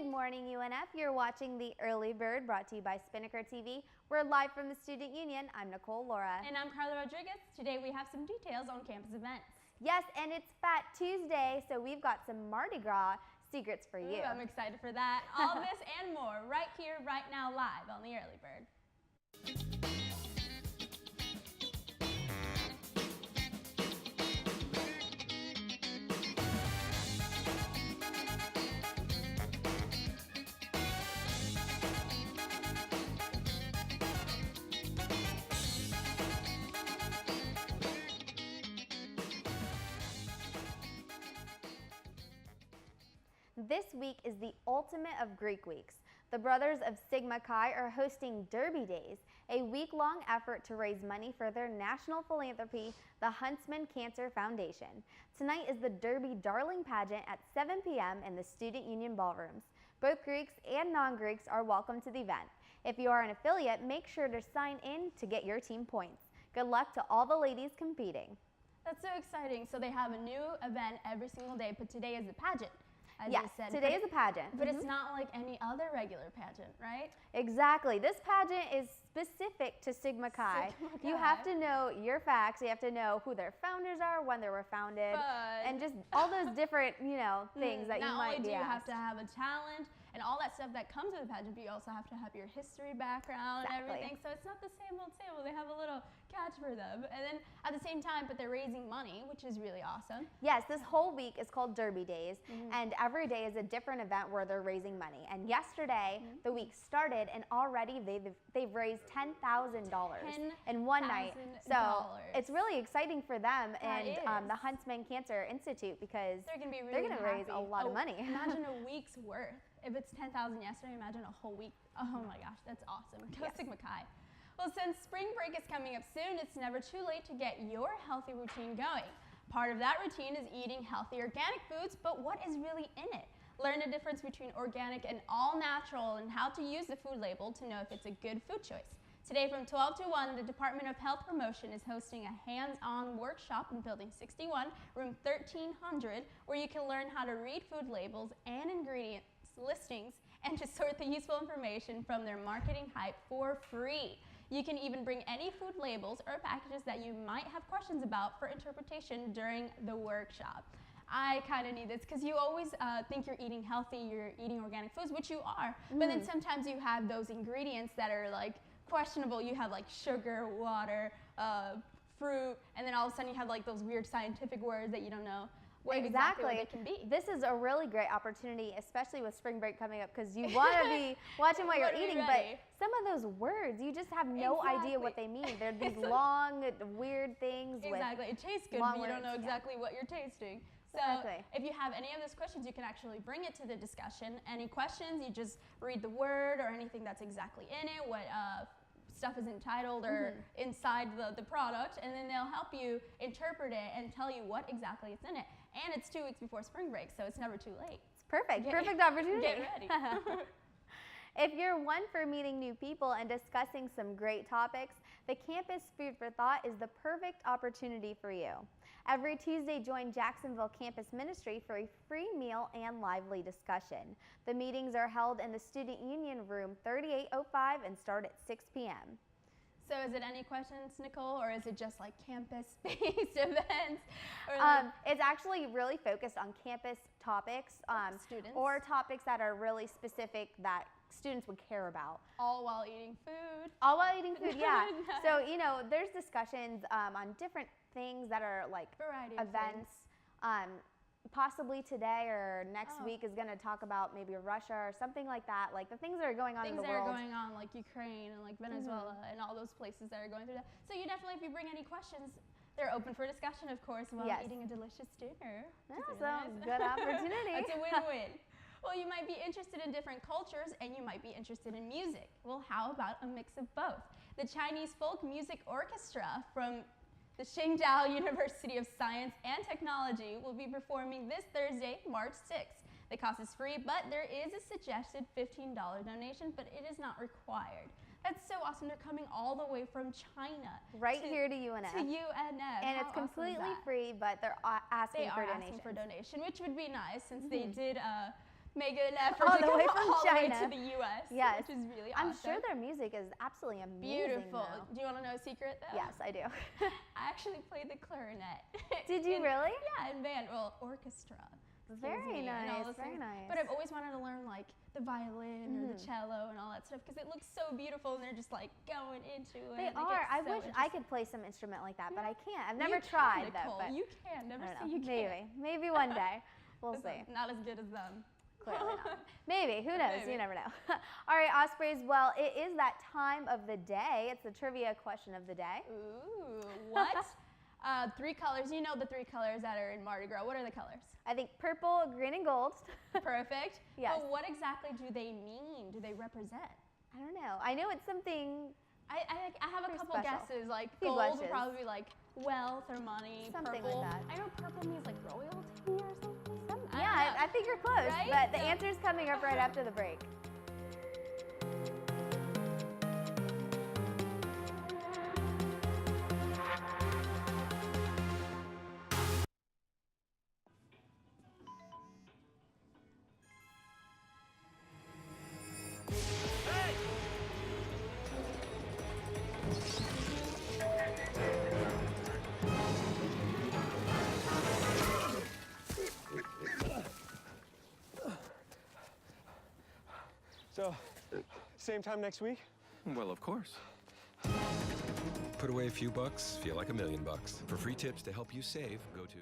Good morning, UNF. You're watching the Early Bird, brought to you by Spinnaker TV. We're live from the Student Union. I'm Nicole Laura. And I'm Carla Rodriguez. Today we have some details on campus events. Yes, and it's Fat Tuesday, so we've got some Mardi Gras secrets for you. Ooh, I'm excited for that. All this and more right here, right now, live on the Early Bird. This week is the ultimate of Greek weeks. The Brothers of Sigma Chi are hosting Derby Days, a week-long effort to raise money for their national philanthropy, the Huntsman Cancer Foundation. Tonight is the Derby Darling pageant at 7 p.m. in the Student Union ballrooms. Both Greeks and non-Greeks are welcome to the event. If you are an affiliate, make sure to sign in to get your team points. Good luck to all the ladies competing. That's so exciting. So they have a new event every single day, but today is the pageant. Yes, today is a pageant. But it's not like any other regular pageant, right? Exactly. This pageant is specific to Sigma Chi. You have to know your facts. You have to know who their founders are, when they were founded, and just all those different, things that you might be asked. Not only do you have to have a talent and all that stuff that comes with a pageant, but you also have to have your history background and everything. So it's not the same old. They have a little catch for them. And then at the same time, but they're raising money, which is really awesome. Yes, this whole week is called Derby Days, and every day is a different event where they're raising money. And yesterday, the week started, and already they've raised $10,000 in one night. So it's really exciting for them and the Huntsman Cancer Institute, because they're going to be they're going to raise a lot of money. Imagine a week's worth. If it's 10,000 yesterday, imagine a whole week. Oh my gosh, that's awesome. Go Sigma Chi. Well, since spring break is coming up soon, it's never too late to get your healthy routine going. Part of that routine is eating healthy organic foods, but what is really in it? Learn the difference between organic and all natural and how to use the food label to know if it's a good food choice. Today from 12 to 1, the Department of Health Promotion is hosting a hands-on workshop in Building 61, room 1300, where you can learn how to read food labels and ingredients listings and to sort the useful information from their marketing hype for free. You can even bring any food labels or packages that you might have questions about for interpretation during the workshop. I kind of need this because you always think you're eating healthy, you're eating organic foods, which you are, but then sometimes you have those ingredients that are like questionable. You have like sugar, water, fruit, and then all of a sudden you have like those weird scientific words that you don't know exactly what they can be. This is a really great opportunity, especially with spring break coming up, because you want to be watching what you're eating, but some of those words, you just have no idea what they mean. They're these long, weird things. Exactly. It tastes good, but you don't know exactly what you're tasting. So if you have any of those questions, you can actually bring it to the discussion. Any questions, you just read the word or anything that's exactly in it, what stuff is entitled or inside the product, and then they'll help you interpret it and tell you what exactly is in it. And it's 2 weeks before spring break, so it's never too late. It's perfect. Perfect opportunity. Get ready. If you're one for meeting new people and discussing some great topics, the Campus Food for Thought is the perfect opportunity for you. Every Tuesday, join Jacksonville Campus Ministry for a free meal and lively discussion. The meetings are held in the Student Union room 3805 and start at 6 p.m. So is it any questions, Nicole, or is it just like campus-based events? Or it's actually really focused on campus topics or topics that are really specific that students would care about. All while eating food. All while eating food, yeah. So, there's discussions on different things that are like events. Possibly today or next week is going to talk about maybe Russia or something like that, like the things that are going on in the world. Things that are going on like Ukraine and like Venezuela and all those places that are going through that. So you definitely, if you bring any questions, they're open for discussion, of course, while eating a delicious dinner. Good opportunity. It's a win-win. Well, you might be interested in different cultures and you might be interested in music. Well, how about a mix of both? The Chinese Folk Music Orchestra from the Qingdao University of Science and Technology will be performing this Thursday, March 6th. The cost is free, but there is a suggested $15 donation, but it is not required. That's so awesome. They're coming all the way from China. Here to UNF. To UNF. And it's completely free, but they're asking for donation, which would be nice since they did make an effort All to the come way from all the way China. to the U.S., Yes. which is really awesome. I'm sure their music is absolutely amazing. Beautiful. Though. Do you want to know a secret, though? Yes, I do. I actually played the clarinet. Did you really? Yeah, in band, orchestra. Very nice, very things. nice. But I've always wanted to learn like the violin or the cello and all that stuff because it looks so beautiful and they're just like going into it. They and are. I so wish I could play some instrument like that, but I can't. I've You never can, tried Nicole. though. But you can. Never I say don't know. you can't. Maybe one day. We'll see. Not as good as them. Clearly not. Maybe. Who knows? Maybe. You never know. All right, Ospreys. Well, it is that time of the day. It's the trivia question of the day. Ooh, what? 3 colors. You know the 3 colors that are in Mardi Gras. What are the colors? I think purple, green, and gold. Perfect. Yes. But what exactly do they mean? Do they represent? I don't know. I know it's something. I have a Pretty couple special. guesses. Like Few gold blushes. would probably be like wealth or money. Something purple. like that. I know purple means like royalty or something. Yeah, I think you're close. Right? But the answer is coming up right after the break. So, same time next week? Well, of course. Put away a few bucks, feel like $1 million. For free tips to help you save, go to...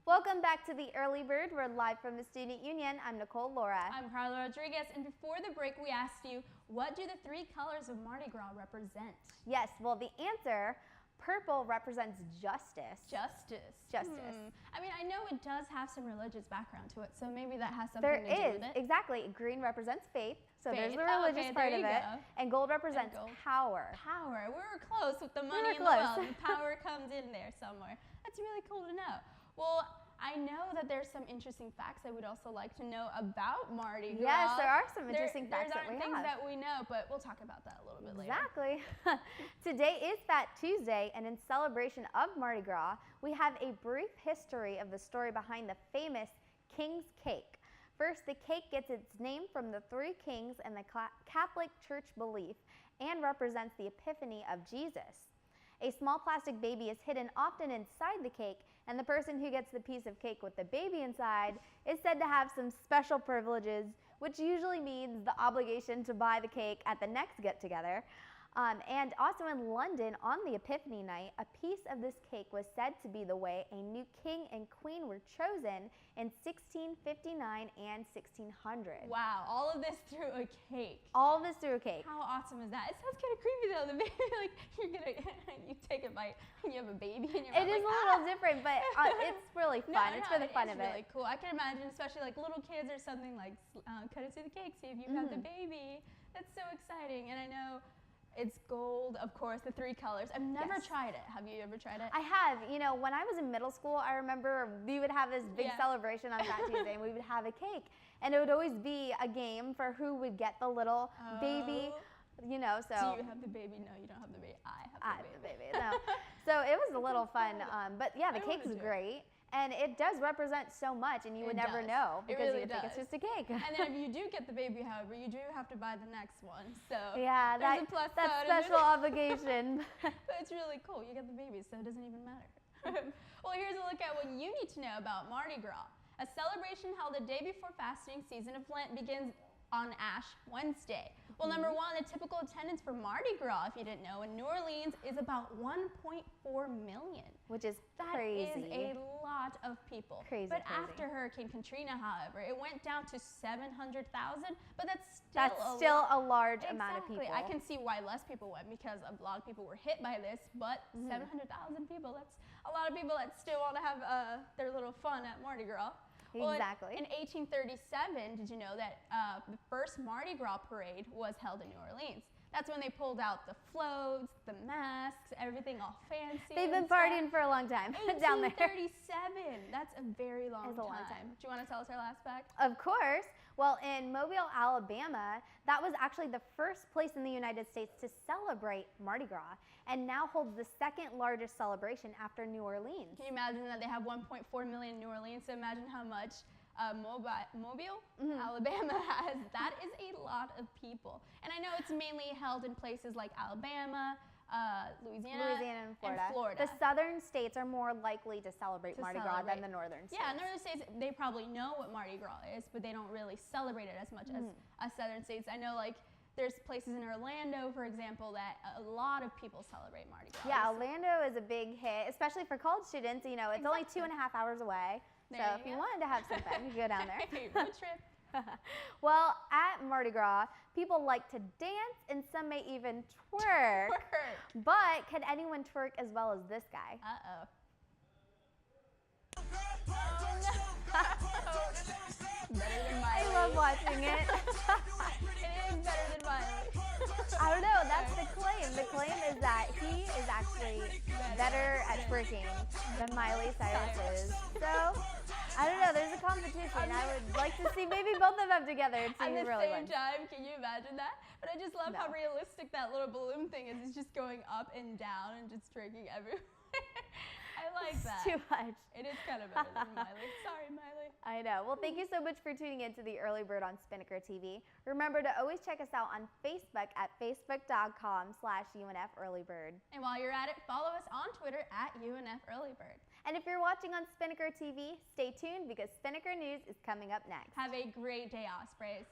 Welcome back to the Early Bird. We're live from the Student Union. I'm Nicole Laura. I'm Carla Rodriguez, and before the break, we asked you, what do the 3 colors of Mardi Gras represent? Yes, well, the answer, purple represents justice. Justice. Justice. I mean, I know it does have some religious background to it, so maybe that has something There to do is, with it. exactly. Green represents faith, so there's Faith. the Oh, religious okay, part there of you it. go. And gold represents gold. power. Power. We were close with the money were and the close. wealth. Power comes in there somewhere. That's really cool to know. Well, I know that there's some interesting facts I would also like to know about Mardi Gras. Yes, there are some interesting facts that we There aren't things have. that we know, but we'll talk about that a little bit later. Exactly. Today is Fat Tuesday, and in celebration of Mardi Gras, we have a brief history of the story behind the famous King's Cake. First, the cake gets its name from the 3 kings and the Catholic Church belief and represents the Epiphany of Jesus. A small plastic baby is hidden often inside the cake, and the person who gets the piece of cake with the baby inside is said to have some special privileges, which usually means the obligation to buy the cake at the next get-together. And also in London, on the Epiphany night, a piece of this cake was said to be the way a new king and queen were chosen in 1659 and 1600. Wow, all of this through a cake. All this through a cake. How awesome is that? It sounds kind of creepy though. The baby, like you take a bite and you have a baby in your mouth. It is like, a little different, but it's really fun. It's for the fun of it. It's really cool. I can imagine, especially like little kids or something, like cut it to the cake, see if you have the baby. That's so exciting. And I know it's gold, of course, the 3 colors. I've never tried it. Have you ever tried it? I have. You know, when I was in middle school, I remember we would have this big celebration on Fat Tuesday, and we would have a cake. And it would always be a game for who would get the little baby, you know, so. Do you have the baby? No, you don't have the baby. I have the baby. No. So it was a little fun. But yeah, the I cake's wanna do it. great. And it does represent so much, and you would never know because really you would think it's just a cake. And then if you do get the baby, however, you do have to buy the next one. So yeah, there's a plus that side of special it. obligation. But it's really cool. You get the baby, so it doesn't even matter. Well, here's a look at what you need to know about Mardi Gras. A celebration held the day before fasting season of Lent begins on Ash Wednesday. Well, number 1, the typical attendance for Mardi Gras, if you didn't know, in New Orleans is about 1.4 million. Which is That crazy. is a lot of people. Crazy, But crazy. after Hurricane Katrina, however, it went down to 700,000, but that's still a large amount of people. Exactly. I can see why less people went because a lot of people were hit by this, but 700,000 people, that's a lot of people that still want to have their little fun at Mardi Gras. Well, Exactly. in 1837, did you know that the first Mardi Gras parade was held in New Orleans? That's when they pulled out the floats, the masks, everything all fancy. They've and been stuff. partying for a long time down there. 1837. That's a very long It's a time. long time. Do you want to tell us our last fact? Of course. Well, in Mobile, Alabama, that was actually the first place in the United States to celebrate Mardi Gras, and now holds the 2nd largest celebration after New Orleans. Can you imagine that they have 1.4 million in New Orleans? So imagine how much Mobile, Alabama has. That is a lot of people. And I know it's mainly held in places like Alabama, Louisiana and Florida. The southern states are more likely to celebrate Mardi Gras than the northern states. Yeah, northern states, they probably know what Mardi Gras is, but they don't really celebrate it as much as southern states. I know, like, there's places in Orlando, for example, that a lot of people celebrate Mardi Gras. Yeah, Orlando is a big hit, especially for college students. You know, it's only 2.5 hours away. So if you wanted to have some fun, you could go down there. Road trip. Well, at Mardi Gras, people like to dance and some may even twerk. But can anyone twerk as well as this guy? Uh-oh. Better than Miley. I love watching it. It is better than Miley. I don't know, that's the claim. The claim is that he is actually better at twerking than Miley Cyrus is. So, I don't know, there's a competition. I would like to see maybe both of them together and see who really wins. At the same time, can you imagine that? But I just love how realistic that little balloon thing is. It's just going up and down and just twerking everywhere. I like that. Too much. It is kind of better than Miley. Sorry, Miley. I know. Well, thank you so much for tuning in to the Early Bird on Spinnaker TV. Remember to always check us out on Facebook at facebook.com/UNF Earlybird. And while you're at it, follow us on Twitter at UNF Earlybird. And if you're watching on Spinnaker TV, stay tuned because Spinnaker News is coming up next. Have a great day, Ospreys.